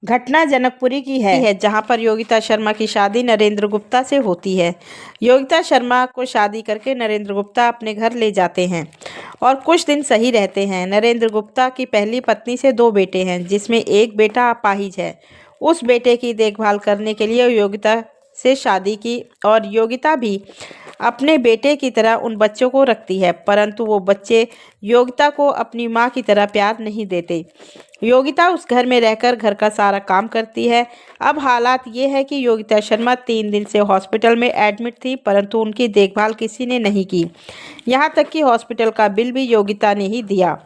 घटना जनकपुरी की है जहां पर योगिता शर्मा की शादी नरेंद्र गुप्ता से होती है। योगिता शर्मा को शादी करके नरेंद्र गुप्ता अपने घर ले जाते हैं और कुछ दिन सही रहते हैं। नरेंद्र गुप्ता की पहली पत्नी से 2 बेटे हैं, जिसमें एक बेटा अपाहिज है। उस बेटे की देखभाल करने के लिए योगिता से शादी की और योगिता भी अपने बेटे की तरह उन बच्चों को रखती है, परंतु वो बच्चे योगिता को अपनी माँ की तरह प्यार नहीं देते। योगिता उस घर में रहकर घर का सारा काम करती है। अब हालात ये है कि योगिता शर्मा 3 दिन से हॉस्पिटल में एडमिट थी, परंतु उनकी देखभाल किसी ने नहीं की। यहाँ तक कि हॉस्पिटल का बिल भी योगिता ने ही दिया।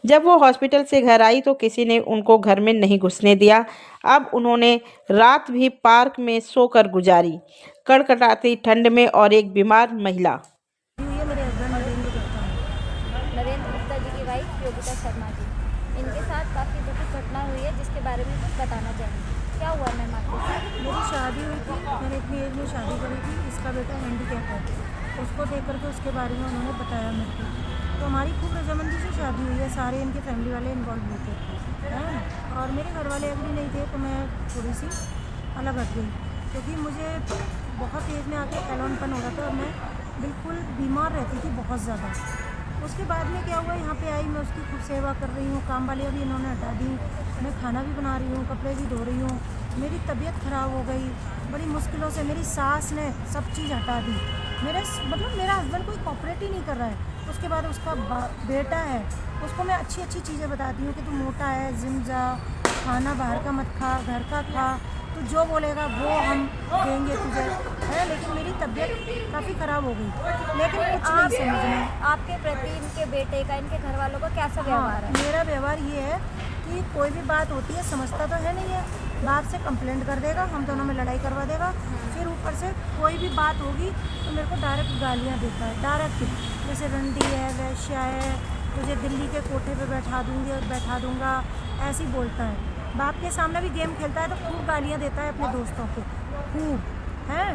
जब वो हॉस्पिटल से घर आई तो किसी ने उनको घर में नहीं घुसने दिया। अब उन्होंने रात भी पार्क में सोकर गुजारी, कड़कड़ाती ठंड में, और एक बीमार महिला। ये मेरे हस्बैंड नरेंद्र गुप्ता हैं। नरेंद्र गुप्ता जी की वाइफ योगिता शर्मा जी, इनके साथ काफ़ी दुखद घटना हुई है जिसके बारे में कुछ बताना चाहेंगे। क्या हुआ मैम आपके साथ? मेरी शादी हुई थी, मैंने इतनी एज में शादी करी थी। इसका बेटा हैंडीकैप है, उसको देख करके उसके बारे में उन्होंने बताया मेरे को। तो हमारी खूब रजामंदी से शादी हुई है, सारे इनके फैमिली वाले इन्वॉल्व हुए थे हैं। और मेरे घर वाले एग्री नहीं थे तो मैं थोड़ी सी अलग हट गई, क्योंकि मुझे बहुत एज में आके एलोनपन हो रहा था और मैं बिल्कुल बीमार रहती थी बहुत ज़्यादा। उसके बाद में क्या हुआ, यहाँ पे आई, मैं उसकी खूब सेवा कर रही हूँ, काम वालियाँ भी इन्होंने हटा दी, मैं खाना भी बना रही हूँ, कपड़े भी धो रही हूँ। मेरी तबीयत ख़राब हो गई, बड़ी मुश्किलों से मेरी सास ने सब चीज़ हटा दी। मेरा हस्बैंड कोई कॉपरेट ही नहीं कर रहा है। उसके बाद उसका बेटा है, उसको मैं अच्छी अच्छी चीज़ें बताती हूँ कि तू मोटा है, जिम जा, खाना बाहर का मत खा, घर का खा, तो जो बोलेगा वो हम देंगे तुझे, है। लेकिन मेरी तबीयत काफ़ी ख़राब हो गई, लेकिन कुछ नहीं समझ में। आपके प्रति इनके बेटे का, इनके घर वालों का कैसा व्यवहार है? मेरा व्यवहार ये है कि कोई भी बात होती है समझता तो है नहीं है, बाप से कंप्लेंट कर देगा, हम दोनों में लड़ाई करवा देगा। फिर ऊपर से कोई भी बात होगी तो मेरे को डायरेक्ट गालियाँ देता है, डायरेक्ट, जैसे रंडी है, वैश्या है, तुझे दिल्ली के कोठे पे बैठा दूँगा, ऐसे ही बोलता है। बाप के सामने भी गेम खेलता है तो खूब गालियाँ देता है अपने दोस्तों को, खूब, हैं।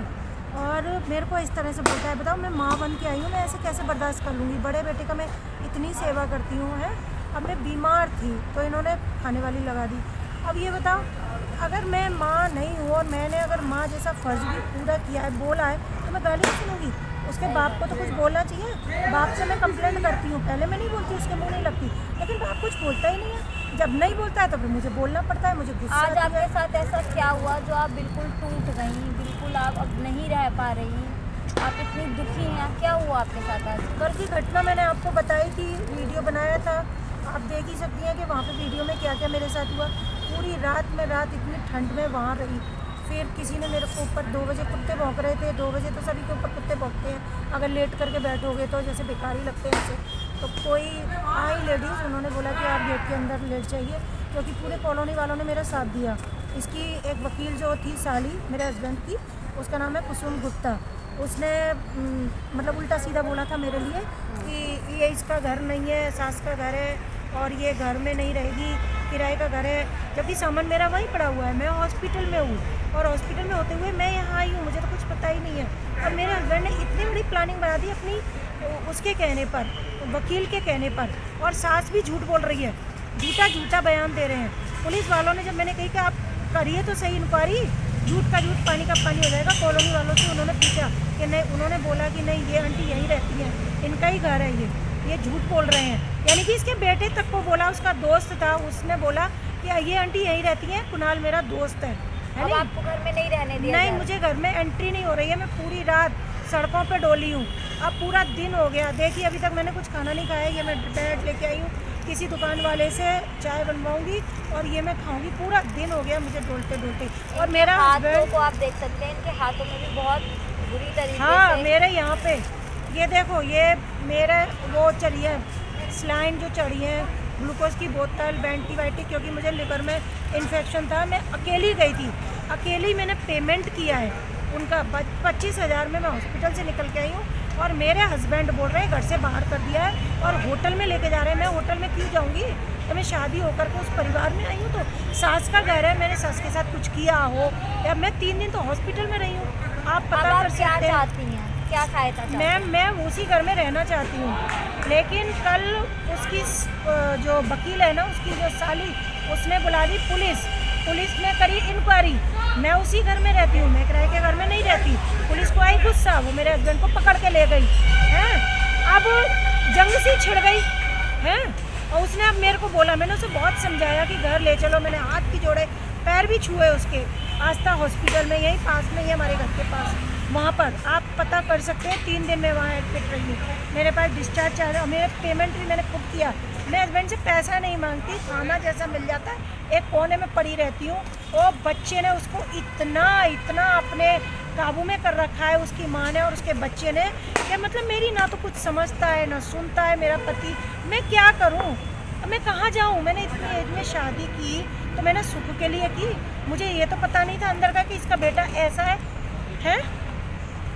और मेरे को इस तरह से बोलता है, बताओ मैं माँ बन के आई हूँ, मैं ऐसे कैसे बर्दाश्त कर लूँगी? बड़े बेटे का मैं इतनी सेवा करती हूँ, है। अब मैं बीमार थी तो इन्होंने खाने वाली लगा दी। अब ये बताओ, अगर मैं माँ नहीं हूँ और मैंने अगर माँ जैसा फ़र्ज़ भी पूरा किया है, बोला है, तो मैं गाली सुनूँगी? उसके बाप को तो कुछ बोलना चाहिए। बाप से मैं कंप्लेंट करती हूँ, पहले मैं नहीं बोलती, उसके मुँह नहीं लगती, लेकिन बाप कुछ बोलता ही नहीं है। जब नहीं बोलता है तो फिर मुझे बोलना पड़ता है, मुझे गुस्सा आज आता आपके है। साथ ऐसा क्या हुआ जो आप बिल्कुल टूट गई, बिल्कुल आप अब नहीं रह पा रही, आप इतनी दुखी हैं? क्या हुआ आपके साथ आज? कल की घटना मैंने आपको बताई थी, वीडियो बनाया था, आप देख ही सकती हैं कि वहाँ पे वीडियो में क्या क्या मेरे साथ हुआ। पूरी रात में इतनी ठंड में वहाँ रही। फिर किसी ने मेरे को ऊपर 2 बजे कुत्ते भौंक रहे थे, 2 बजे तो सभी के ऊपर कुत्ते भौंकते हैं, अगर लेट करके बैठोगे तो जैसे भिखारी लगते हैं ऐसे। तो कोई आई लेडीज़, उन्होंने बोला कि आप गेट के अंदर लेट जाइए, क्योंकि पूरे कॉलोनी वालों ने मेरा साथ दिया। इसकी एक वकील जो थी साली मेरे हस्बैंड की, उसका नाम है कुसुम गुप्ता, उसने मतलब उल्टा सीधा बोला था मेरे लिए कि ये इसका घर नहीं है, सास का घर है और ये घर में नहीं रहेगी, किराए का घर है, जबकि सामान मेरा वहीं पड़ा हुआ है। मैं हॉस्पिटल में हूँ और हॉस्पिटल में होते हुए मैं यहाँ आई हूँ, मुझे तो कुछ पता ही नहीं है। और मेरे हस्बैंड ने इतनी बड़ी प्लानिंग बना दी अपनी, उसके कहने पर, वकील के कहने पर, और सास भी झूठ बोल रही है, झूठा बयान दे रहे हैं। पुलिस वालों ने जब मैंने कही कि आप करिए तो सही इंक्वायरी, झूठ का झूठ पानी का पानी हो जाएगा, कॉलोनी वालों से उन्होंने पूछा कि नहीं, उन्होंने बोला कि नहीं, ये आंटी यहीं रहती हैं, इनका ही घर है, ये झूठ बोल रहे हैं। यानी कि इसके बेटे तक को बोला, उसका दोस्त था, उसने बोला कि ये आंटी यहीं रहती हैं, कुणाल मेरा दोस्त है अब नहीं? आपको घर में नहीं रहने दिया? नहीं, मुझे घर में एंट्री नहीं हो रही है। मैं पूरी रात सड़कों पे डोली हूँ, अब पूरा दिन हो गया। देखिए अभी तक मैंने कुछ खाना नहीं खाया, ये मैं ब्रेड लेके आई हूँ, किसी दुकान वाले से चाय बनवाऊँगी और ये मैं खाऊँगी। पूरा दिन हो गया मुझे डोलते। और मेरा हाथों को आप देख सकते हैं, इनके हाथों में भी बहुत बुरी तरीके हाँ, से, मेरे यहाँ पे ये देखो, ये मेरे वो चढ़ी है, स्लाइन जो चढ़ी है, ग्लूकोज की बोतल, एंटीबायोटिक, क्योंकि मुझे लिवर में इन्फेक्शन था। मैं अकेली गई थी, अकेली मैंने पेमेंट किया है उनका 25,000 में मैं हॉस्पिटल से निकल के आई हूँ। और मेरे हस्बैंड बोल रहे हैं घर से बाहर कर दिया है और होटल में लेके जा रहे हैं। मैं होटल में क्यों जाऊँगी? तो मैं शादी होकर के उस परिवार में आई हूँ, तो सास का घर है, मैंने सास के साथ कुछ किया हो, या मैं 3 दिन तो हॉस्पिटल में रही हूँ। आप पता कर सकते हैं। क्या चाहती हैं, क्या सहायता चाहती हैं? मैं उसी घर में रहना चाहती हूँ, लेकिन कल उसकी जो वकील है ना, उसकी जो साली, उसने बुला दी पुलिस पुलिस ने करी इंक्वायरी, मैं उसी घर में रहती हूँ, मैं किराए के घर में नहीं रहती। पुलिस को आई गुस्सा, वो मेरे हस्बैंड को पकड़ के ले गई हैं। अब जंग सी छिड़ गई हैं, और उसने अब मेरे को बोला, मैंने उसे बहुत समझाया कि घर ले चलो, मैंने हाथ भी जोड़े, पैर भी छुए उसके। आस्था हॉस्पिटल में यहीं पास में ही हमारे घर के पास, वहाँ पर आप पता कर सकते हैं, 3 दिन में वहाँ एडमिट रही हूँ। मेरे पास डिस्चार्ज चार्ज, मेरे पेमेंट भी मैंने खुद किया। मैं हस्बैंड से पैसा नहीं मांगती, खाना जैसा मिल जाता है, एक कोने में पड़ी रहती हूँ। और बच्चे ने उसको इतना अपने काबू में कर रखा है, उसकी माँ ने और उसके बच्चे ने, कि मतलब मेरी ना तो कुछ समझता है ना सुनता है मेरा पति। मैं क्या करूँ, मैं कहाँ जाऊँ? मैंने इतनी एज में शादी की तो मैंने सुख के लिए की, मुझे ये तो पता नहीं था अंदर का कि इसका बेटा ऐसा है।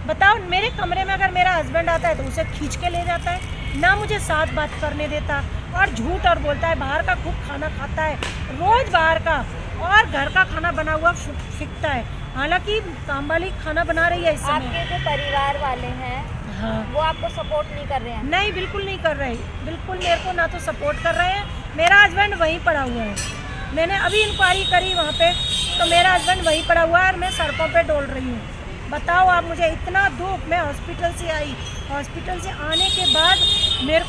बताओ, मेरे कमरे में अगर मेरा हस्बैंड आता है तो उसे खींच के ले जाता है, ना मुझे साथ बात करने देता, और झूठ और बोलता है, बाहर का खूब खाना खाता है, रोज़ बाहर का, और घर का खाना बना हुआ फिकता है। हालांकि काम वाली खाना बना रही है इस समय। आपके जो परिवार वाले हैं, हाँ, वो आपको सपोर्ट नहीं कर रहे हैं? नहीं, बिल्कुल नहीं कर रहे, बिल्कुल मेरे को ना तो सपोर्ट कर रहे हैं। मेरा हस्बैंड वहीं पड़ा हुआ है, मैंने अभी इंक्वायरी करी वहाँ पे, तो मेरा हस्बैंड वहीं पड़ा हुआ है और मैं सड़कों पे डोल रही हूँ। बताओ आप, मुझे इतना दुख, मैं हॉस्पिटल से आई, हॉस्पिटल से आने के बाद मेरे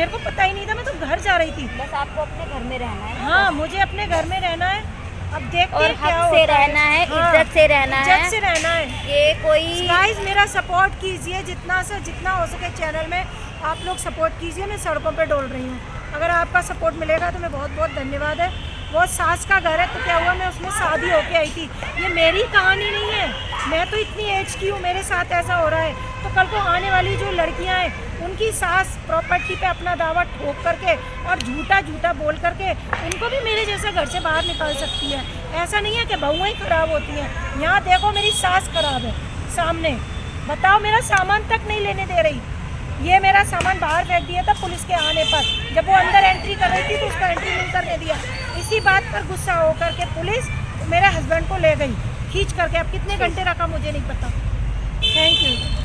को पता ही नहीं था, मैं तो घर जा रही थी। बस आपको अपने घर में रहना है? हाँ, मुझे अपने घर में रहना है। अब देखते हैं क्या हक से रहना है, इज्जत से रहना है, इज्जत से रहना है। ये कोई गाइस, मेरा सपोर्ट कीजिए, जितना से जितना हो सके चैनल में आप लोग सपोर्ट कीजिए। मैं सड़कों पे डोल रही हूँ, अगर आपका सपोर्ट मिलेगा तो मैं बहुत बहुत धन्यवाद है। वो सास का घर है, तो क्या हुआ, मैं उसमें शादी होके आई थी। ये मेरी कहानी नहीं है, मैं तो इतनी एज की हूँ, मेरे साथ ऐसा हो रहा है, तो कल को आने वाली जो लड़कियाँ हैं, उनकी सास प्रॉपर्टी पे अपना दावा ठोक करके और झूठा बोल करके उनको भी मेरे जैसे घर से बाहर निकाल सकती है। ऐसा नहीं है कि बहुएं ही खराब होती हैं। यहाँ देखो, मेरी सास खराब है सामने, बताओ, मेरा सामान तक नहीं लेने दे रही। ये मेरा सामान बाहर फेंक दिया था पुलिस के आने पर, जब वो अंदर एंट्री कर रही थी तो उसको एंट्री नहीं करने दिया। इसी बात पर गुस्सा होकर के पुलिस मेरे हस्बैंड को ले गई खींच करके। अब कितने घंटे रखा मुझे नहीं पता। Thank you.